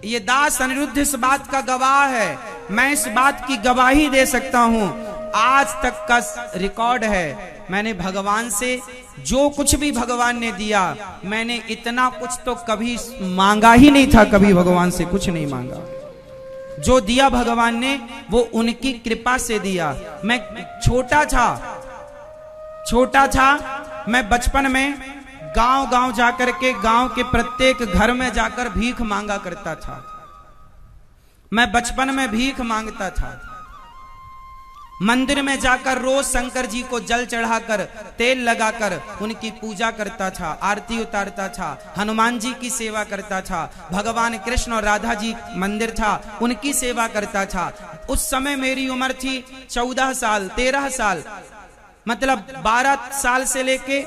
ये दास अनिरुद्ध इस बात का गवाह है, मैं इस बात की गवाही दे सकता हूं। आज तक का रिकॉर्ड है, मैंने भगवान से जो कुछ भी भगवान ने दिया, मैंने इतना कुछ तो कभी मांगा ही नहीं था, कभी भगवान से कुछ नहीं मांगा। जो दिया भगवान ने वो उनकी कृपा से दिया। मैं छोटा था, मैं बचपन में गांव जाकर के गांव के प्रत्येक घर में जाकर भीख मांगा करता था। मैं बचपन में भीख मांगता था। मंदिर में जाकर रोज शंकर जी को जल चढ़ाकर तेल लगाकर उनकी पूजा करता था, आरती उतारता था, हनुमान जी की सेवा करता था, भगवान कृष्ण और राधा जी मंदिर था उनकी सेवा करता था। उस समय मेरी उम्र थी 14 साल 13 साल, मतलब 12 साल से लेके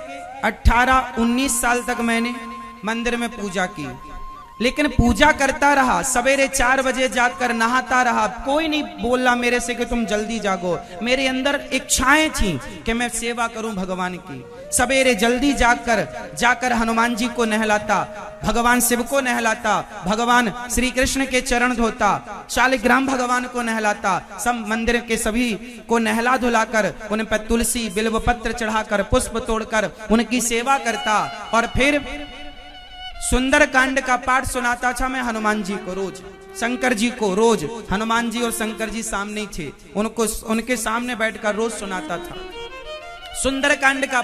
18-19 साल तक मैंने मंदिर में पूजा की। लेकिन पूजा करता रहा, सवेरे 4 बजे जाकर नहाता रहा। कोई नहीं बोला मेरे से कि तुम जल्दी जागो। मेरे अंदर इच्छाएं थी कि मैं सेवा करूं भगवान की। सवेरे जल्दी जाकर हनुमान जी को नहलाता, भगवान शिव को नहलाता, भगवान श्री कृष्ण के चरण धोता, शालिग्राम भगवान को नहलाता, सब मंदिर के सभी को नहला धुलाकर उन पर तुलसी बिल्व पत्र चढ़ाकर पुष्प तोड़कर उनकी सेवा करता। और फिर सुंदर कांड का पाठ सुनाता था मैं हनुमान जी को रोज, शंकर जी को रोज। हनुमान जी और शंकर जी सामने ही थे, उनके सामने बैठकर रोज सुनाता था सुंदर कांड का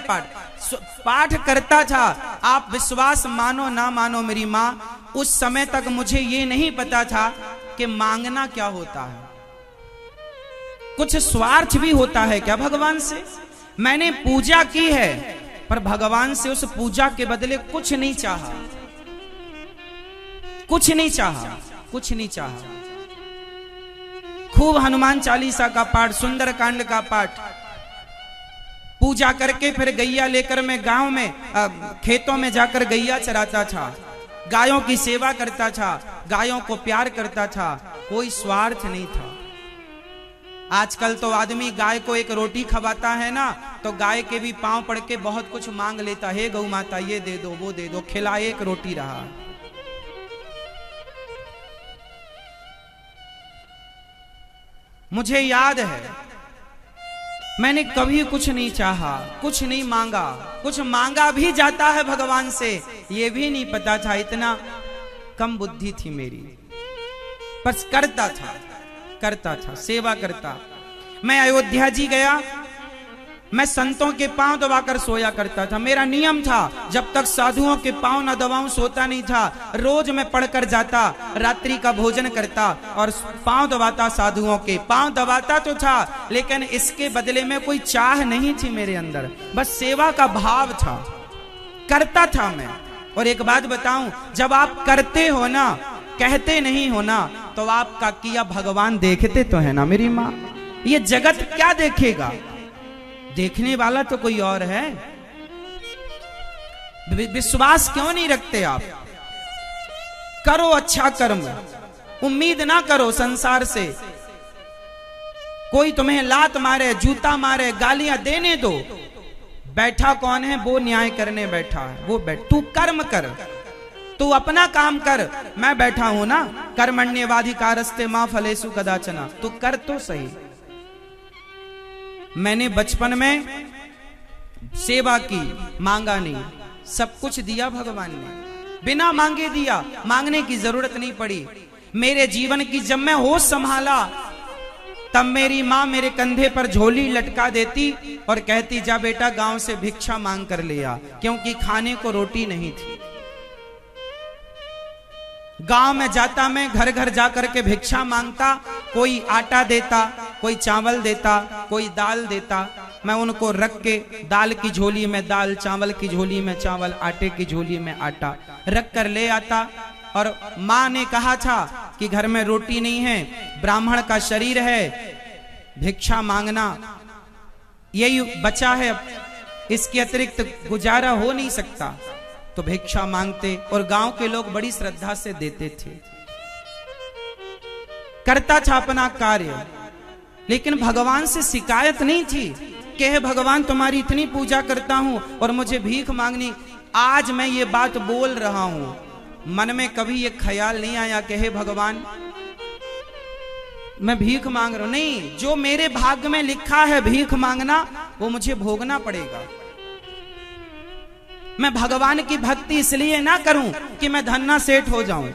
पाठ करता था। आप विश्वास मानो ना मानो मेरी माँ, उस समय तक मुझे ये नहीं पता था कि मांगना क्या होता है, कुछ स्वार्थ भी होता है क्या भगवान से। मैंने पूजा की है पर भगवान से उस पूजा के बदले कुछ नहीं चाहा, कुछ नहीं चाहा। खूब हनुमान चालीसा का पाठ, सुंदर कांड का पाठ, पूजा करके फिर गैया लेकर मैं गांव में खेतों में जाकर गैया चराता था, गायों की सेवा करता था, गायों को प्यार करता था, कोई स्वार्थ नहीं था। आजकल तो आदमी गाय को एक रोटी खवाता है ना, तो गाय के भी पांव पड़ के बहुत कुछ मांग लेता है, गौ माता ये दे दो वो दे दो, खिलाए एक रोटी रहा। मुझे याद है मैंने कभी कुछ नहीं चाहा, कुछ नहीं मांगा, कुछ मांगा भी जाता है भगवान से ये भी नहीं पता था, इतना कम बुद्धि थी मेरी। बस करता था, सेवा करता। मैं अयोध्या जी गया, मैं संतों के पांव दबाकर सोया करता था। मेरा नियम था, जब तक साधुओं के पांव न दबाऊं सोता नहीं था। रोज मैं पढ़कर जाता, रात्रि का भोजन करता और पांव दबाता, साधुओं के पांव दबाता तो था, लेकिन इसके बदले में कोई चाह नहीं थी मेरे अंदर, बस सेवा का भाव था, करता था मैं। और एक बात बताऊं, जब आप करते हो ना, कहते नहीं हो ना, तो आपका किया भगवान देखते तो है ना मेरी माँ। ये जगत क्या देखेगा, देखने वाला तो कोई और है। विश्वास क्यों नहीं रखते आप? करो अच्छा कर्म, उम्मीद ना करो संसार से। कोई तुम्हें लात मारे, जूता मारे, गालियां देने दो। बैठा कौन है? वो न्याय करने बैठा है, वो तू कर्म कर, तू अपना काम कर। मैं बैठा हूं ना, कर्मण्येवाधिकारस्ते मा फलेषु कदाचन, तू कर तो सही। मैंने बचपन में सेवा की, मांगा नहीं, सब कुछ दिया भगवान ने, बिना मांगे दिया, मांगने की जरूरत नहीं पड़ी। मेरे जीवन की जब मैं होश संभाला, तब मेरी माँ मेरे कंधे पर झोली लटका देती और कहती, जा बेटा गांव से भिक्षा मांग कर ले आ, क्योंकि खाने को रोटी नहीं थी। गांव में जाता, मैं घर घर जाकर के भिक्षा मांगता, कोई आटा देता, कोई चावल देता, कोई दाल देता। मैं उनको रख के दाल की झोली में दाल, चावल की झोली में चावल, आटे की झोली में आटा रख कर ले आता। और माँ ने कहा था कि घर में रोटी नहीं है, ब्राह्मण का शरीर है, भिक्षा मांगना यही बचा है, इसके अतिरिक्त गुजारा हो नहीं सकता, तो भिक्षा मांगते। और गांव के लोग बड़ी श्रद्धा से देते थे। करता था अपना कार्य, लेकिन भगवान से शिकायत नहीं थी कि हे भगवान तुम्हारी इतनी पूजा करता हूं और मुझे भीख मांगनी। आज मैं ये बात बोल रहा हूं, मन में कभी ये ख्याल नहीं आया कि हे भगवान मैं भीख मांग रहा हूं, नहीं, जो मेरे भाग्य में लिखा है भीख मांगना वो मुझे भोगना पड़ेगा। मैं भगवान की भक्ति इसलिए ना करूं कि मैं धन्ना सेठ हो जाऊं,